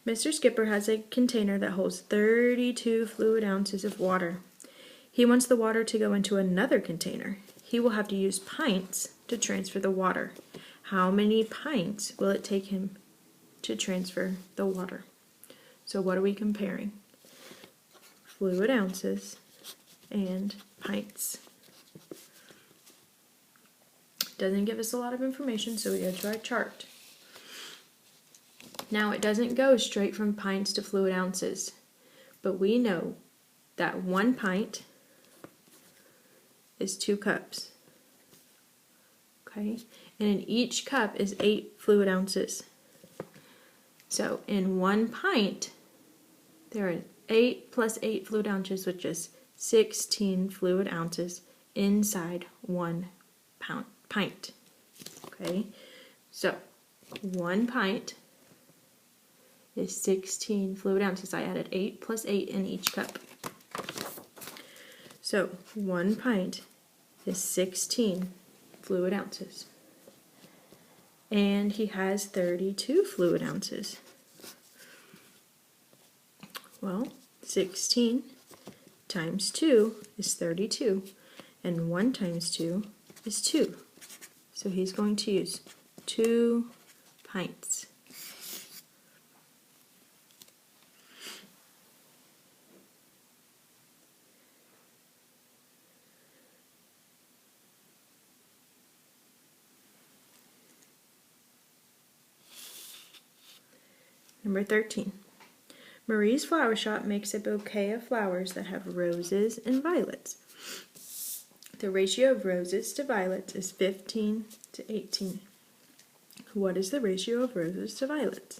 Mr. Skipper has a container that holds 32 fluid ounces of water. He wants the water to go into another container. He will have to use pints to transfer the water. How many pints will it take him to transfer the water? So what are we comparing? Fluid ounces and pints. Doesn't give us a lot of information, so we go to our chart. Now it doesn't go straight from pints to fluid ounces, but we know that 1 pint is 2 cups. Okay, and in each cup is 8 fluid ounces. So in 1 pint, there are 8 plus 8 fluid ounces, which is 16 fluid ounces inside 1 pint. Okay, so 1 pint is 16 fluid ounces. I added 8 plus 8 in each cup. So 1 pint is 16 fluid ounces. And he has 32 fluid ounces. Well, 16 times 2 is 32, and 1 times 2 is 2. So he's going to use 2 pints. Number 13. Marie's flower shop makes a bouquet of flowers that have roses and violets. The ratio of roses to violets is 15 to 18. What is the ratio of roses to violets?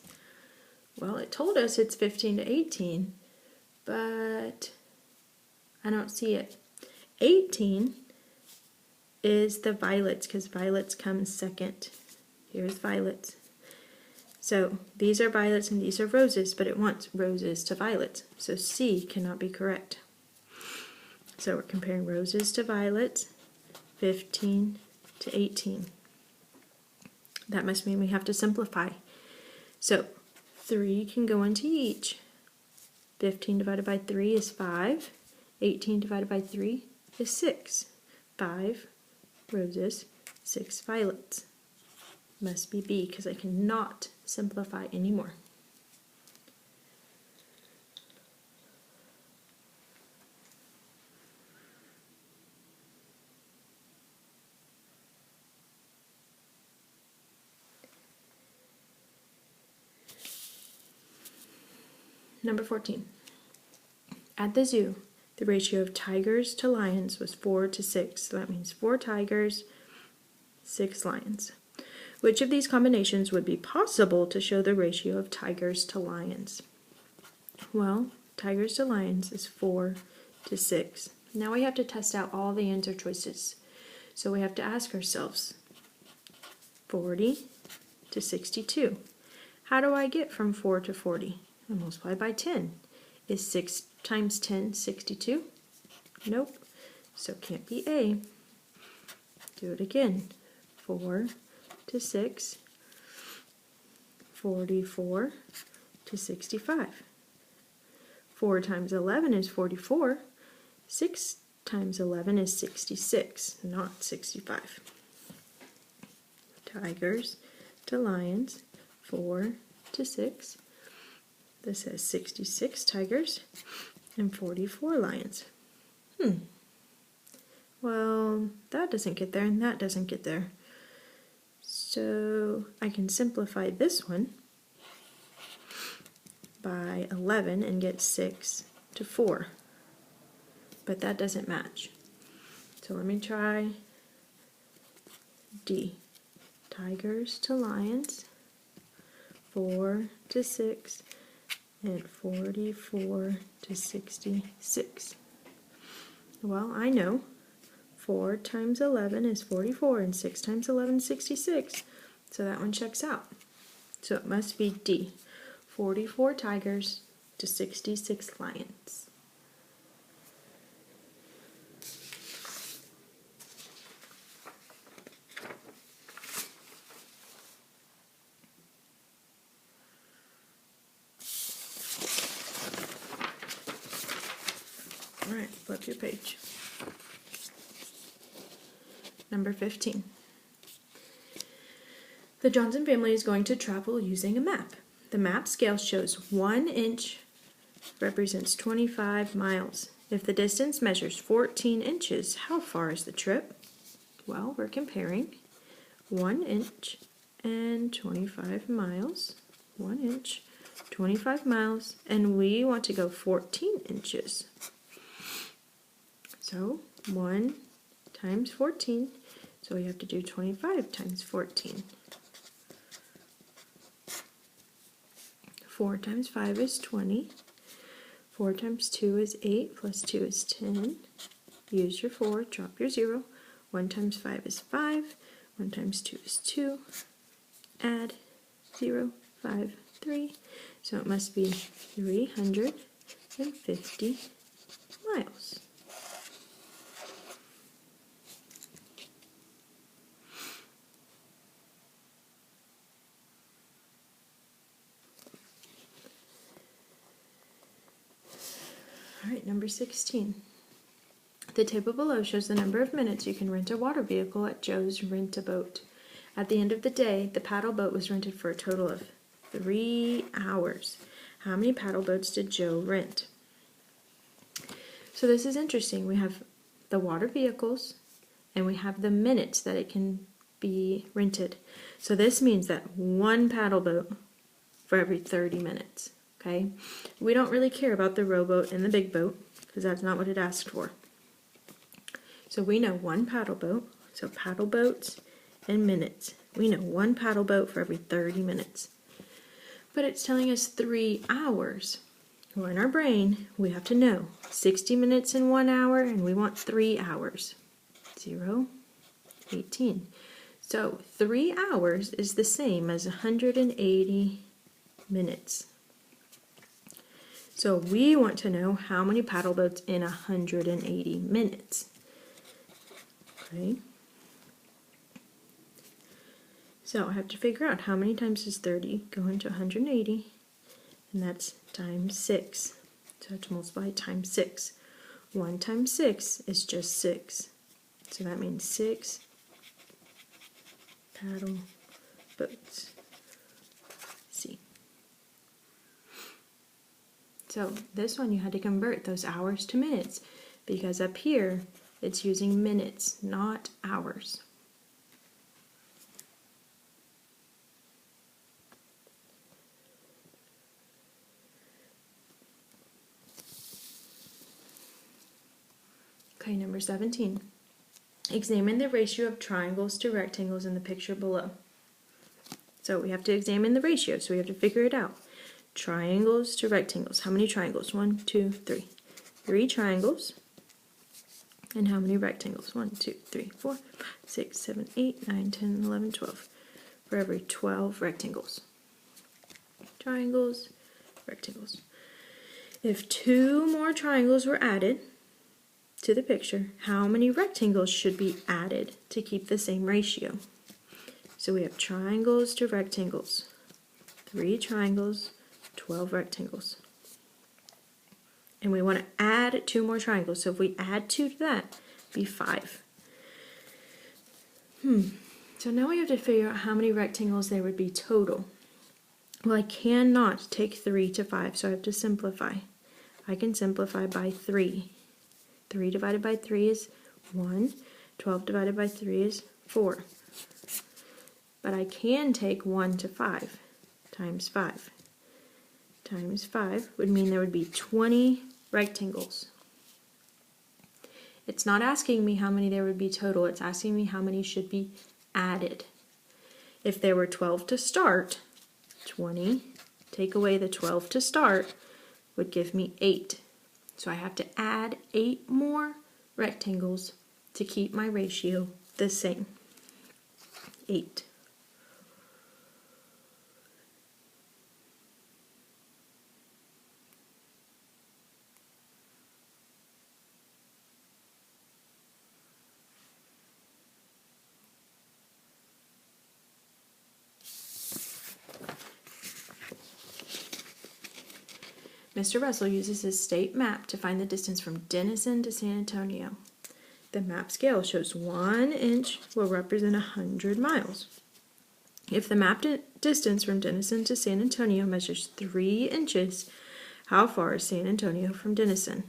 Well, it told us it's 15 to 18, but I don't see it. 18 is the violets, because violets come second. Here's violets. So these are violets and these are roses, but it wants roses to violets. So C cannot be correct. So we're comparing roses to violets, 15 to 18. That must mean we have to simplify. So 3 can go into each. 15 divided by 3 is 5. 18 divided by 3 is 6. 5 roses, 6 violets. Must be B, because I cannot simplify anymore. Number 14. At the zoo, the ratio of tigers to lions was 4 to 6. So that means 4 tigers, 6 lions. Which of these combinations would be possible to show the ratio of tigers to lions? Well, tigers to lions is 4 to 6. Now we have to test out all the answer choices. So we have to ask ourselves, 40 to 62. How do I get from 4 to 40? I multiply by 10. Is 6 times 10 62? Nope. So can't be A. Do it again. 4 to 6, 44 to 65. 4 times 11 is 44. 6 times 11 is 66, not 65. Tigers to lions, 4 to 6. This has 66 tigers and 44 lions. Well, that doesn't get there and that doesn't get there. So I can simplify this one by 11 and get 6 to 4. But that doesn't match. So let me try D. Tigers to lions, 4 to 6, and 44 to 66. Well, I know 4 times 11 is 44, and 6 times 11 is 66. So that one checks out. So it must be D. 44 tigers to 66 lions. All right, flip your page. Number 15. The Johnson family is going to travel using a map. The map scale shows 1 inch represents 25 miles. If the distance measures 14 inches, how far is the trip? Well, we're comparing 1 inch and 25 miles. 1 inch, 25 miles, and we want to go 14 inches. So 1 times 14, so we have to do 25 times 14. 4 times 5 is 20. 4 times 2 is 8, plus 2 is 10. Use your 4, drop your 0. 1 times 5 is 5. 1 times 2 is 2. Add 0, 5, 3. So it must be 350 miles. All right, number 16. The table below shows the number of minutes you can rent a water vehicle at Joe's Rent-A-Boat. At the end of the day, the paddle boat was rented for a total of 3 hours. How many paddle boats did Joe rent? So this is interesting. We have the water vehicles and we have the minutes that it can be rented. So this means that 1 paddle boat for every 30 minutes. Okay? We don't really care about the rowboat and the big boat because that's not what it asked for. So we know 1 paddle boat, so paddle boats and minutes. We know 1 paddle boat for every 30 minutes. But it's telling us 3 hours. Well, in our brain, we have to know 60 minutes in 1 hour, and we want 3 hours. 0, 18. So 3 hours is the same as 180 minutes. So we want to know how many paddle boats in 180 minutes. Okay. So I have to figure out how many times is 30 going to 180, and that's times 6. So I have to multiply times 6. 1 times 6 is just 6. So that means 6 paddle boats. See. So this one you had to convert those hours to minutes because up here it's using minutes, not hours. Okay, number 17. Examine the ratio of triangles to rectangles in the picture below. So we have to examine the ratio, so we have to figure it out. Triangles to rectangles. How many triangles? 1, 2, 3. 3 triangles. And how many rectangles? 1, 2, 3, 4, 5, 6, 7, 8, 9, 10, 11, 12. For every 12 rectangles. Triangles, rectangles. If 2 more triangles were added to the picture, how many rectangles should be added to keep the same ratio? So we have triangles to rectangles. 3 triangles, 12 rectangles. And we want to add 2 more triangles. So if we add 2 to that, it'd be 5. So now we have to figure out how many rectangles there would be total. Well, I cannot take 3 to 5, so I have to simplify. I can simplify by 3. 3 divided by 3 is 1. 12 divided by 3 is 4. But I can take 1 to 5 times 5. Times 5 would mean there would be 20 rectangles. It's not asking me how many there would be total, it's asking me how many should be added. If there were 12 to start, 20, take away the 12 to start, would give me 8. So I have to add 8 more rectangles to keep my ratio the same. 8. Mr. Russell uses his state map to find the distance from Denison to San Antonio. The map scale shows 1 inch will represent 100 miles. If the mapped distance from Denison to San Antonio measures 3 inches, how far is San Antonio from Denison?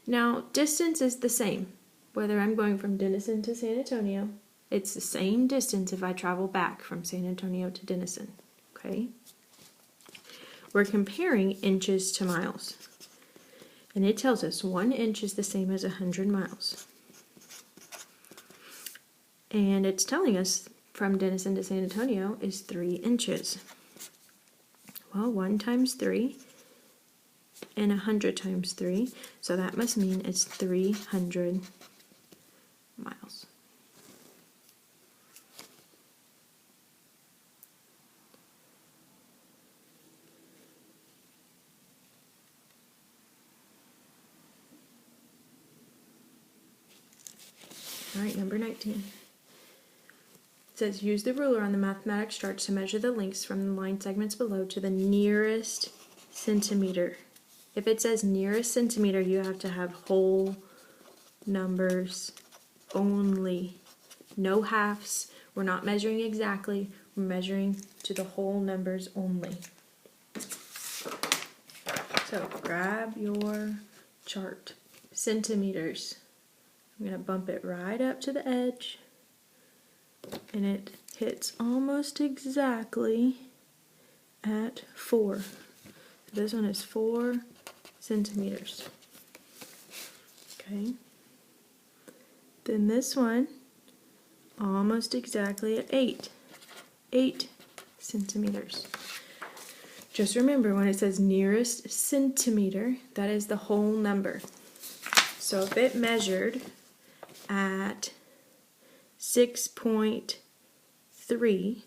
Now, distance is the same. Whether I'm going from Denison to San Antonio, it's the same distance if I travel back from San Antonio to Denison. Okay? We're comparing inches to miles. And it tells us 1 inch is the same as 100 miles. And it's telling us from Denison to San Antonio is 3 inches. Well, 1 times 3 and 100 times 3, so that must mean it's 300 miles. All right, number 19. It says, use the ruler on the mathematics charts to measure the lengths from the line segments below to the nearest centimeter. If it says nearest centimeter, you have to have whole numbers only. No halves. We're not measuring exactly. We're measuring to the whole numbers only. So grab your chart. Centimeters. I'm going to bump it right up to the edge. And it hits almost exactly at 4. So this one is 4 centimeters. Okay. Then this one, almost exactly at 8 centimeters. Just remember, when it says nearest centimeter, that is the whole number. So if it measured at 6.3,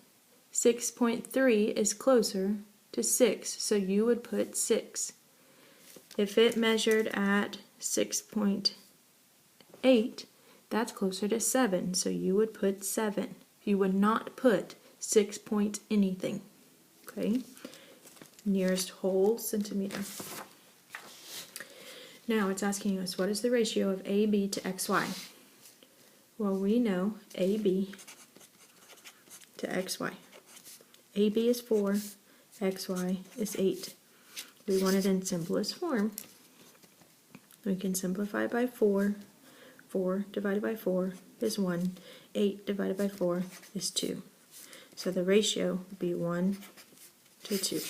6.3 is closer to 6, so you would put 6. If it measured at 6.8, that's closer to 7, so you would put 7. You would not put 6 point anything. Okay? Nearest whole centimeter. Now it's asking us, what is the ratio of AB to XY? Well, we know AB to XY. AB is 4, XY is 8. We want it in simplest form. We can simplify by 4. 4 divided by 4 is 1. 8 divided by 4 is 2. So the ratio would be 1 to 2.